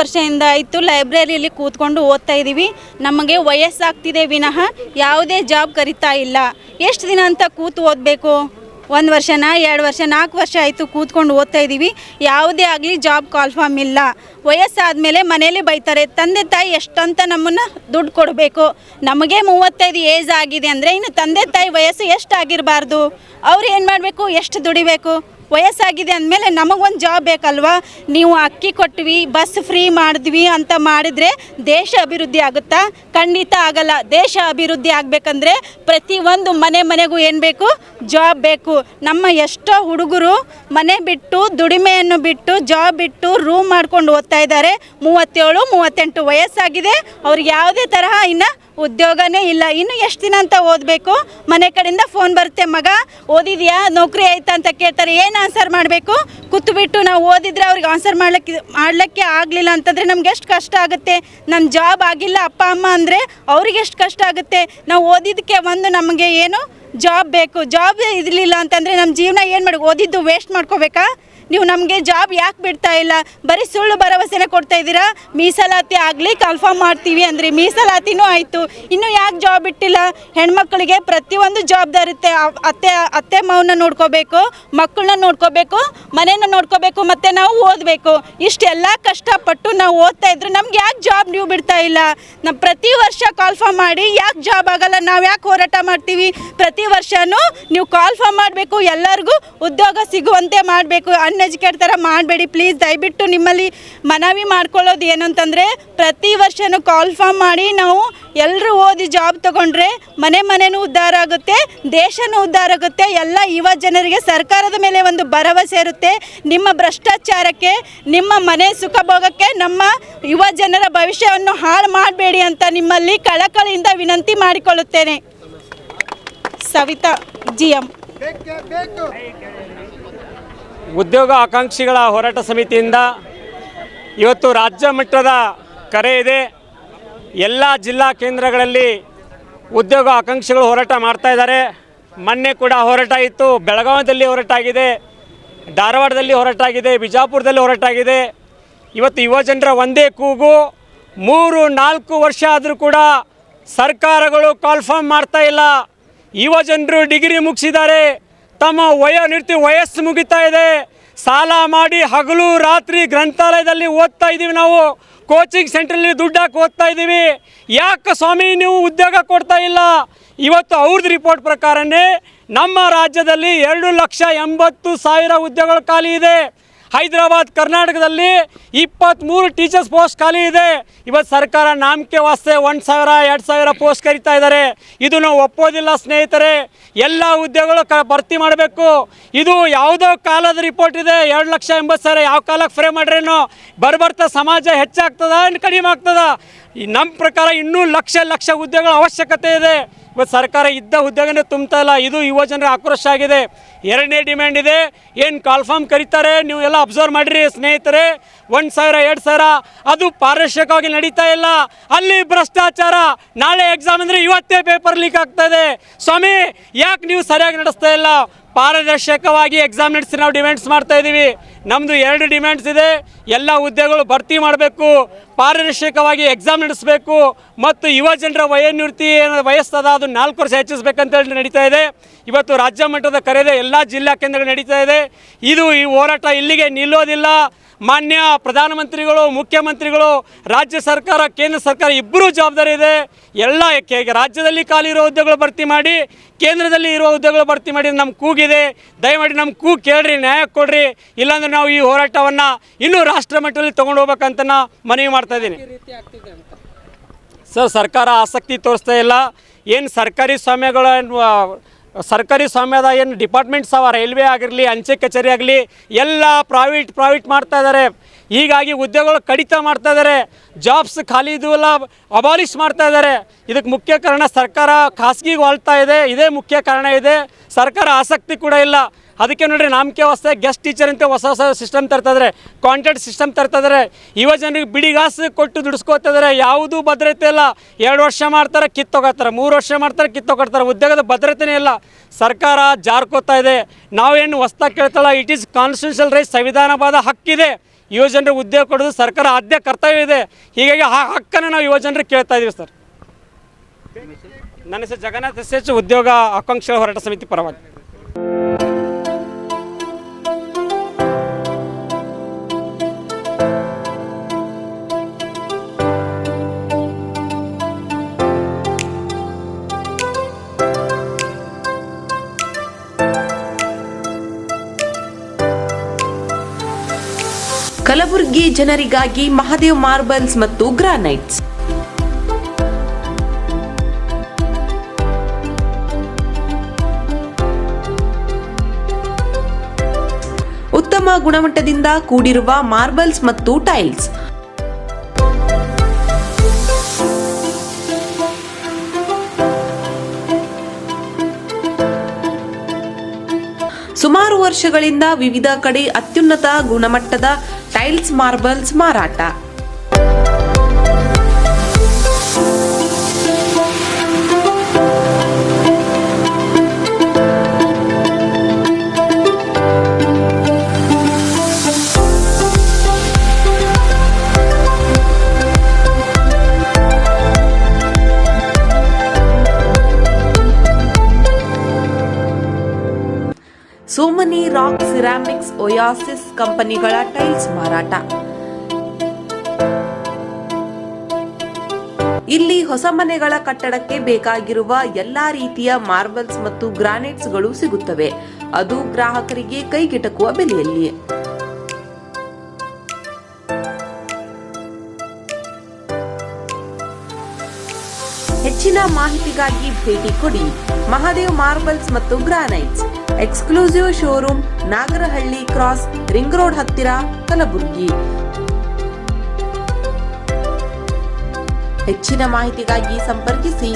ವರ್ಷದಿಂದ ಆಯಿತು ಲೈಬ್ರರಿಯಲ್ಲಿ ಕೂತ್ಕೊಂಡು ಓದ್ತಾ ಇದ್ದೀವಿ. ನಮಗೆ ವಯಸ್ಸಾಗ್ತಿದೆ ವಿನಃ ಯಾವುದೇ ಜಾಬ್ ಕರಿತಾ ಇಲ್ಲ. ಎಷ್ಟು ದಿನ ಅಂತ ಕೂತು ಓದಬೇಕು? 1 ವರ್ಷನ 2 ವರ್ಷ 4 ವರ್ಷ ಆಯಿತು ಕೂತ್ಕೊಂಡು ಓದ್ತಾ ಇದ್ದೀವಿ. ಯಾವುದೇ ಆಗಲಿ ಜಾಬ್ ಕಾಲ್ಫಾರ್ಮ್ ಇಲ್ಲ. ವಯಸ್ಸಾದಮೇಲೆ ಮನೇಲಿ ಬೈತಾರೆ. ತಂದೆ ತಾಯಿ ಎಷ್ಟಂತ ನಮ್ಮನ್ನು ದುಡ್ಡು ಕೊಡಬೇಕು? ನಮಗೆ 35 ಏಜ್ ಆಗಿದೆ ಅಂದರೆ ಇನ್ನು ತಂದೆ ತಾಯಿ ವಯಸ್ಸು ಎಷ್ಟಾಗಿರಬಾರ್ದು? ಅವ್ರು ಏನು ಮಾಡಬೇಕು? ಎಷ್ಟು ದುಡಿಬೇಕು? ವಯಸ್ಸಾಗಿದೆ ಅಂದಮೇಲೆ ನಮಗೊಂದು ಜಾಬ್ ಬೇಕಲ್ವಾ? ನೀವು ಅಕ್ಕಿ ಕೊಟ್ವಿ, ಬಸ್ ಫ್ರೀ ಮಾಡಿದ್ವಿ ಅಂತ ಮಾಡಿದರೆ ದೇಶ ಅಭಿವೃದ್ಧಿ ಆಗುತ್ತಾ? ಖಂಡಿತ ಆಗಲ್ಲ. ದೇಶ ಅಭಿವೃದ್ಧಿ ಆಗಬೇಕಂದ್ರೆ ಪ್ರತಿಯೊಂದು ಮನೆಗೂ ಏನು ಬೇಕು? ಜಾಬ್ ಬೇಕು. ನಮ್ಮ ಎಷ್ಟೋ ಹುಡುಗರು ಮನೆ ಬಿಟ್ಟು ದುಡಿಮೆಯನ್ನು ಬಿಟ್ಟು ಜಾಬ್ ಬಿಟ್ಟು ರೂಮ್ ಮಾಡ್ಕೊಂಡು ಓದ್ತಾ ಇದ್ದಾರೆ. 37, 38 ವಯಸ್ಸಾಗಿದೆ. ಅವ್ರಿಗೆ ಯಾವುದೇ ತರಹ ಇನ್ನು ಉದ್ಯೋಗನೇ ಇಲ್ಲ. ಇನ್ನು ಎಷ್ಟು ದಿನ ಅಂತ ಓದಬೇಕು? ಮನೆ ಕಡೆಯಿಂದ ಫೋನ್ ಬರುತ್ತೆ, ಮಗ ಓದಿದೆಯಾ, ನೌಕರಿ ಆಯ್ತಾ ಅಂತ ಕೇಳ್ತಾರೆ. ಏನು ಆನ್ಸರ್ ಮಾಡಬೇಕು? ಕೂತ್ಬಿಟ್ಟು ನಾವು ಓದಿದರೆ ಅವ್ರಿಗೆ ಆನ್ಸರ್ ಮಾಡಲಿಕ್ಕೆ ಆಗಲಿಲ್ಲ ಅಂತಂದರೆ ನಮ್ಗೆ ಎಷ್ಟು ಕಷ್ಟ ಆಗುತ್ತೆ. ನಮ್ಮ ಜಾಬ್ ಆಗಿಲ್ಲ ಅಪ್ಪ ಅಮ್ಮ ಅಂದರೆ ಅವ್ರಿಗೆ ಎಷ್ಟು ಕಷ್ಟ ಆಗುತ್ತೆ. ನಾವು ಓದಿದ್ದಕ್ಕೆ ನಮಗೆ ಏನು ಜಾಬ್ ಬೇಕು. ಜಾಬ್ ಇರಲಿಲ್ಲ ಅಂತಂದರೆ ನಮ್ಮ ಜೀವನ ಏನು ಮಾಡಿ? ಓದಿದ್ದು ವೇಸ್ಟ್ ಮಾಡ್ಕೋಬೇಕಾ? ನೀವು ನಮಗೆ ಜಾಬ್ ಯಾಕೆ ಬಿಡ್ತಾ ಇಲ್ಲ? ಬರೀ ಸುಳ್ಳು ಭರವಸೆನೇ ಕೊಡ್ತಾ ಇದ್ದೀರಾ. ಮೀಸಲಾತಿ ಆಗಲಿ ಕನ್ಫರ್ಮ್ ಮಾಡ್ತೀವಿ ಅಂದರೆ ಮೀಸಲಾತಿನೂ ಆಯಿತು, ಇನ್ನು ಯಾಕೆ ಜಾಬ್ ಬಿಟ್ಟಿಲ್ಲ? ಹೆಣ್ಮಕ್ಳಿಗೆ ಪ್ರತಿಯೊಂದು ಜವಾಬ್ದಾರಿ ಇರುತ್ತೆ. ಅತ್ತೆ ಮಾವನ್ನ ನೋಡ್ಕೋಬೇಕು, ಮಕ್ಕಳನ್ನ ನೋಡ್ಕೋಬೇಕು, ಮನೇನ ನೋಡ್ಕೋಬೇಕು, ಮತ್ತು ನಾವು ಓದಬೇಕು. ಇಷ್ಟೆಲ್ಲ ಕಷ್ಟಪಟ್ಟು ನಾವು ಓದ್ತಾ ಇದ್ರು ನಮ್ಗೆ ಯಾಕೆ ಜಾಬ್ ನೀವು ಬಿಡ್ತಾ ಇಲ್ಲ? ನಾವು ಪ್ರತಿ ವರ್ಷ ಕಾಲ್ಫಾರ್ಮ್ ಮಾಡಿ ಯಾಕೆ ಜಾಬ್ ಆಗಲ್ಲ? ನಾವು ಯಾಕೆ ಹೋರಾಟ ಮಾಡ್ತೀವಿ? ಪ್ರತಿ ವರ್ಷವೂ ನೀವು ಕಾಲ್ಫಾರ್ಮ್ ಮಾಡಬೇಕು, ಎಲ್ಲರಿಗೂ ಉದ್ಯೋಗ ಸಿಗುವಂತೆ ಮಾಡಬೇಕು. ಅನ್ಎಜುಕೇಟ್ ಥರ ಮಾಡಬೇಡಿ ಪ್ಲೀಸ್. ದಯವಿಟ್ಟು ನಿಮ್ಮಲ್ಲಿ ಮನವಿ ಮಾಡ್ಕೊಳ್ಳೋದು ಏನು ಅಂತಂದರೆ ಪ್ರತಿ ವರ್ಷವೂ ಕಾಲ್ಫಾರ್ಮ್ ಮಾಡಿ ನಾವು ಎಲ್ಲರೂ ಓದಿ ಜಾಬ್ ತೊಗೊಂಡ್ರೆ ಮನೆನೂ ಉದ್ಧಾರ ಆಗುತ್ತೆ, ದೇಶನೂ ಉದ್ಧಾರ ಆಗುತ್ತೆ. ಎಲ್ಲ ಯುವ ಜನರಿಗೆ ಸರ್ಕಾರದ ಮೇಲೆ ಒಂದು ಭರವಸೆ ಇರುತ್ತೆ. ನಿಮ್ಮ ಭ್ರಷ್ಟಾಚಾರಕ್ಕೆ, ನಿಮ್ಮ ಮನೆ ಸುಖಭೋಗಕ್ಕೆ ನಮ್ಮ ಯುವ ಜನರ ಭವಿಷ್ಯವನ್ನು ಹಾಳು ಮಾಡಬೇಡಿ ಅಂತ ನಿಮ್ಮಲ್ಲಿ ಕಳಕಳಿಯಿಂದ ವಿನಂತಿ ಮಾಡಿಕೊಳ್ಳುತ್ತೇನೆ. ಸವಿತಾ GM. ಉದ್ಯೋಗ ಆಕಾಂಕ್ಷಿಗಳ ಹೋರಾಟ ಸಮಿತಿಯಿಂದ ಇವತ್ತು ರಾಜ್ಯ ಮಟ್ಟದ ಕರೆ ಇದೆ. ಎಲ್ಲ ಜಿಲ್ಲಾ ಕೇಂದ್ರಗಳಲ್ಲಿ ಉದ್ಯೋಗ ಆಕಾಂಕ್ಷಿಗಳು ಹೋರಾಟ ಮಾಡ್ತಾ ಇದ್ದಾರೆ. ಮೊನ್ನೆ ಕೂಡ ಹೋರಾಟ ಇತ್ತು, ಬೆಳಗಾವಿಯಲ್ಲಿ ಹೋರಾಟ ಆಗಿದೆ, ಧಾರವಾಡದಲ್ಲಿ ಹೋರಾಟ ಆಗಿದೆ, ಬಿಜಾಪುರದಲ್ಲಿ ಹೋರಾಟ ಆಗಿದೆ. ಇವತ್ತು ಯುವಜನರ ಒಂದೇ ಕೂಗು, 3-4 ವರ್ಷ ಆದರೂ ಕೂಡ ಸರ್ಕಾರಗಳು ಕಾಲ್ಫಾರ್ಮ್ ಮಾಡ್ತಾ ಇಲ್ಲ. ಯುವಜನರು ಡಿಗ್ರಿ ಮುಗಿಸಿದ್ದಾರೆ, ತಮ್ಮ ವಯಸ್ಸು ಮುಗಿತಾ ಇದೆ. ಸಾಲ ಮಾಡಿ ಹಗಲು ರಾತ್ರಿ ಗ್ರಂಥಾಲಯದಲ್ಲಿ ಓದ್ತಾ ಇದ್ದೀವಿ, ನಾವು ಕೋಚಿಂಗ್ ಸೆಂಟ್ರಲ್ಲಿ ದುಡ್ಡು ಹಾಕಿ ಓದ್ತಾ ಇದ್ದೀವಿ. ಯಾಕೆ ಸ್ವಾಮಿ ನೀವು ಉದ್ಯೋಗ ಕೊಡ್ತಾ ಇಲ್ಲ? ಇವತ್ತು ಅವ್ರದ್ದು ರಿಪೋರ್ಟ್ ಪ್ರಕಾರನೇ ನಮ್ಮ ರಾಜ್ಯದಲ್ಲಿ 2,80,000 ಉದ್ಯೋಗಗಳು ಖಾಲಿ ಇದೆ. ಹೈದರಾಬಾದ್ ಕರ್ನಾಟಕದಲ್ಲಿ 23 ಟೀಚರ್ಸ್ ಪೋಸ್ಟ್ ಖಾಲಿ ಇದೆ. ಇವತ್ತು ಸರ್ಕಾರ ನಾಮಕೆ ವಾಸ್ತೆ 1,000-2,000 ಪೋಸ್ಟ್ ಕರೀತಾ ಇದ್ದಾರೆ. ಇದು ನಾವು ಒಪ್ಪೋದಿಲ್ಲ ಸ್ನೇಹಿತರೆ. ಎಲ್ಲ ಉದ್ಯೋಗಗಳು ಭರ್ತಿ ಮಾಡಬೇಕು. ಇದು ಯಾವುದೋ ಕಾಲದ ರಿಪೋರ್ಟ್ ಇದೆ. 2,80,000 ಯಾವ ಕಾಲಕ್ಕೆ ಫ್ರೇಮ್ ಮಾಡ್ರೇನೋ ಬರ್ತಾ ಸಮಾಜ ಹೆಚ್ಚಾಗ್ತದ ಕಡಿಮೆ ಆಗ್ತದ? ನಮ್ಮ ಪ್ರಕಾರ ಇನ್ನೂ ಲಕ್ಷ ಉದ್ಯೋಗಗಳ ಅವಶ್ಯಕತೆ ಇದೆ. ಇವತ್ತು ಸರ್ಕಾರ ಇದ್ದ ಉದ್ಯೋಗನೇ ತುಂಬ್ತಾ ಇಲ್ಲ. ಇದು ಯುವಜನರ ಆಕ್ರೋಶ ಆಗಿದೆ. ಎರಡನೇ ಡಿಮ್ಯಾಂಡ್ ಇದೆ, ಏನು ಕಾಲ್ಫಾರ್ಮ್ ಕರೀತಾರೆ ನೀವು ಎಲ್ಲ ಅಬ್ಸರ್ವ್ ಮಾಡಿರಿ ಸ್ನೇಹಿತರೆ. 1,000-2,000 ಅದು ಪಾರದರ್ಶಕವಾಗಿ ನಡೀತಾ ಇಲ್ಲ. ಅಲ್ಲಿ ಭ್ರಷ್ಟಾಚಾರ. ನಾಳೆ ಎಕ್ಸಾಮ್ ಅಂದರೆ ಇವತ್ತೇ ಪೇಪರ್ ಲೀಕ್ ಆಗ್ತಾ ಇದೆ. ಸ್ವಾಮಿ ಯಾಕೆ ನೀವು ಸರಿಯಾಗಿ ನಡೆಸ್ತಾ ಇಲ್ಲ? ಪಾರದರ್ಶಕವಾಗಿ ಎಕ್ಸಾಮ್ ನಡೆಸಿ ನಾವು ಡಿಮ್ಯಾಂಡ್ಸ್ ಮಾಡ್ತಾ ಇದ್ದೀವಿ. ನಮ್ಮದು 2 ಡಿಮ್ಯಾಂಡ್ಸ್ ಇದೆ. ಎಲ್ಲ ಉದ್ಯೋಗಗಳು ಭರ್ತಿ ಮಾಡಬೇಕು, ಪಾರದರ್ಶಕವಾಗಿ ಎಕ್ಸಾಮ್ ನಡೆಸಬೇಕು, ಮತ್ತು ಯುವಜನರ ವಯಸ್ಸದ ಅದು 4 ವರ್ಷ ಹೆಚ್ಚಿಸಬೇಕಂತೇಳಿ ನಡೀತಾ ಇದೆ. ಇವತ್ತು ರಾಜ್ಯ ಮಟ್ಟದ ಕರೆದೆ, ಎಲ್ಲ ಜಿಲ್ಲಾ ಕೇಂದ್ರಗಳು ನಡೀತಾ ಇದೆ. ಈ ಹೋರಾಟ ಇಲ್ಲಿಗೆ ನಿಲ್ಲೋದಿಲ್ಲ. ಮಾನ್ಯ ಪ್ರಧಾನಮಂತ್ರಿಗಳು, ಮುಖ್ಯಮಂತ್ರಿಗಳು, ರಾಜ್ಯ ಸರ್ಕಾರ, ಕೇಂದ್ರ ಸರ್ಕಾರ ಇಬ್ಬರೂ ಜವಾಬ್ದಾರಿ ಇದೆ. ಎಲ್ಲ ರಾಜ್ಯದಲ್ಲಿ ಖಾಲಿ ಇರೋ ಉದ್ಯೋಗಗಳು ಭರ್ತಿ ಮಾಡಿ, ಕೇಂದ್ರದಲ್ಲಿ ಇರೋ ಉದ್ಯೋಗಗಳು ಭರ್ತಿ ಮಾಡಿ ನಮ್ಮ ಕೂಗಿದೆ. ದಯಮಾಡಿ ನಮ್ಮ ಕೂಗು ಕೇಳ್ರಿ, ನ್ಯಾಯ ಕೊಡ್ರಿ. ಇಲ್ಲಾಂದ್ರೆ ನಾವು ಈ ಹೋರಾಟವನ್ನು ಇನ್ನೂ ರಾಷ್ಟ್ರ ಮಟ್ಟದಲ್ಲಿ ತೊಗೊಂಡು ಹೋಗ್ಬೇಕಂತ ಮನವಿ ಮಾಡ್ತಾ ಇದ್ದೀನಿ. ಸರ್, ಸರ್ಕಾರ ಆಸಕ್ತಿ ತೋರಿಸ್ತಾ ಇಲ್ಲ. ಏನು ಸರ್ಕಾರಿ ಸ್ವಾಮ್ಯದ ಏನು ಡಿಪಾರ್ಟ್ಮೆಂಟ್ಸ್ ಅವ, ರೈಲ್ವೆ ಆಗಿರಲಿ, ಅಂಚೆ ಕಚೇರಿ ಆಗಲಿ, ಎಲ್ಲ ಪ್ರೈವೇಟ್ ಮಾಡ್ತಾ ಇದ್ದಾರೆ. ಹೀಗಾಗಿ ಉದ್ಯೋಗಗಳು ಕಡಿತ ಮಾಡ್ತಾ ಇದ್ದಾರೆ. ಜಾಬ್ಸ್ ಖಾಲಿ ಇದುವಲ್ಲ ಅಬಾಲಿಷ್ ಮಾಡ್ತಾ ಇದ್ದಾರೆ. ಇದಕ್ಕೆ ಮುಖ್ಯ ಕಾರಣ ಸರ್ಕಾರ ಖಾಸಗಿಗೆ ವಾಳ್ತಾ ಇದೆ. ಇದೇ ಮುಖ್ಯ ಕಾರಣ ಇದೆ. ಸರ್ಕಾರ ಆಸಕ್ತಿ ಕೂಡ ಇಲ್ಲ. ಅದಕ್ಕೆ ನೋಡ್ರಿ, ನಾಮಕೆ ವಾಸ್ತೆ ಗೆಸ್ಟ್ ಟೀಚರ್ ಅಂತ ಹೊಸ ಸಿಸ್ಟಮ್ ತರ್ತಾಯಿದ್ದಾರೆ, ಕಾಂಟ್ರಾಕ್ಟ್ ಸಿಸ್ಟಮ್ ತರ್ತಾಯಿದ್ದಾರೆ. ಯುವಜನರಿಗೆ ಬಿಡಿಗಾಸು ಕೊಟ್ಟು ದುಡಿಸ್ಕೋತಿದ್ದಾರೆ. ಯಾವುದೂ ಭದ್ರತೆ ಇಲ್ಲ. 2 ವರ್ಷ ಮಾಡ್ತಾರೆ, ಕಿತ್ತೋಗತ್ತಾರೆ, 3 ವರ್ಷ ಮಾಡ್ತಾರೆ, ಕಿತ್ತೋಗ್ತಾರೆ. ಉದ್ಯೋಗದ ಭದ್ರತೆನೇ ಇಲ್ಲ. ಸರ್ಕಾರ ಜಾರ್ಕೋತಾ ಇದೆ. ನಾವೇನು ಹೊಸ್ದಾಗಿ ಕೇಳ್ತಾಳ, ಇಟ್ ಈಸ್ ಕಾನ್ಸ್ಟಿಟ್ಯೂಷನಲ್ ರೈಟ್, ಸಂವಿಧಾನಬದ್ಧ ಹಕ್ಕಿದೆ. ಯುವಜನರಿಗೆ ಉದ್ಯೋಗ ಕೊಡೋದು ಸರ್ಕಾರ ಆದ್ಯ ಕರ್ತವ್ಯ ಇದೆ. ಹೀಗಾಗಿ ಆ ಹಕ್ಕನ್ನು ನಾವು ಯುವಜನರಿಗೆ ಕೇಳ್ತಾ ಇದ್ದೀವಿ ಸರ್. ನನ್ನ ಹೆಸರು ಜಗನ್ನಾಥ್ ಎಸ್, ಉದ್ಯೋಗ ಆಕಾಂಕ್ಷಿಗಳ ಹೋರಾಟ ಸಮಿತಿ ಪರವಾಗಿ. ಕಲಬುರಗಿ ಜನರಿಗಾಗಿ ಮಹಾದೇವ್ ಮಾರ್ಬಲ್ಸ್ ಮತ್ತು ಗ್ರಾನೈಟ್ಸ್. ಉತ್ತಮ ಗುಣಮಟ್ಟದಿಂದ ಕೂಡಿರುವ ಮಾರ್ಬಲ್ಸ್ ಮತ್ತು ಟೈಲ್ಸ್. ಸುಮಾರು ವರ್ಷಗಳಿಂದ ವಿವಿಧ ಕಡೆ ಅತ್ಯುನ್ನತ ಗುಣಮಟ್ಟದ ಟೈಲ್ಸ್ ಮಾರ್ಬಲ್ಸ್ ಮಾರಾಟ. ಸೋಮನಿ ರಾಕ್ ಸಿರಾಮಿಕ್ಸ್, ಒಯಾಸಿಸ್ ಕಂಪನಿಗಳ ಟೈಲ್ಸ್ ಮಾರಾಟ. ಇಲ್ಲಿ ಹೊಸ ಮನೆಗಳ ಕಟ್ಟಡಕ್ಕೆ ಬೇಕಾಗಿರುವ ಎಲ್ಲಾ ರೀತಿಯ ಮಾರ್ಬಲ್ಸ್ ಮತ್ತು ಗ್ರಾನೈಟ್ಸ್ಗಳು ಸಿಗುತ್ತವೆ, ಅದು ಗ್ರಾಹಕರಿಗೆ ಕೈಗೆಟಕುವ ಬೆಲೆಯಲ್ಲಿ. ಹೆಚ್ಚಿನ ಮಾಹಿತಿಗಾಗಿ ಭೇಟಿ ಕೊಡಿ. ಮಹಾದೇವ್ ಮಾರ್ಬಲ್ಸ್ ಮತ್ತು granites, exclusive showroom, Nagarahalli cross, ring road ಹತ್ತಿರ, ಕಲಬುರಗಿ. ಹೆಚ್ಚಿನ ಮಾಹಿತಿಗಾಗಿ ಸಂಪರ್ಕಿಸಿ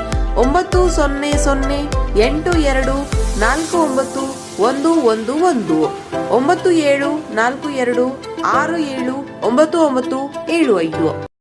9008249111 9742679975.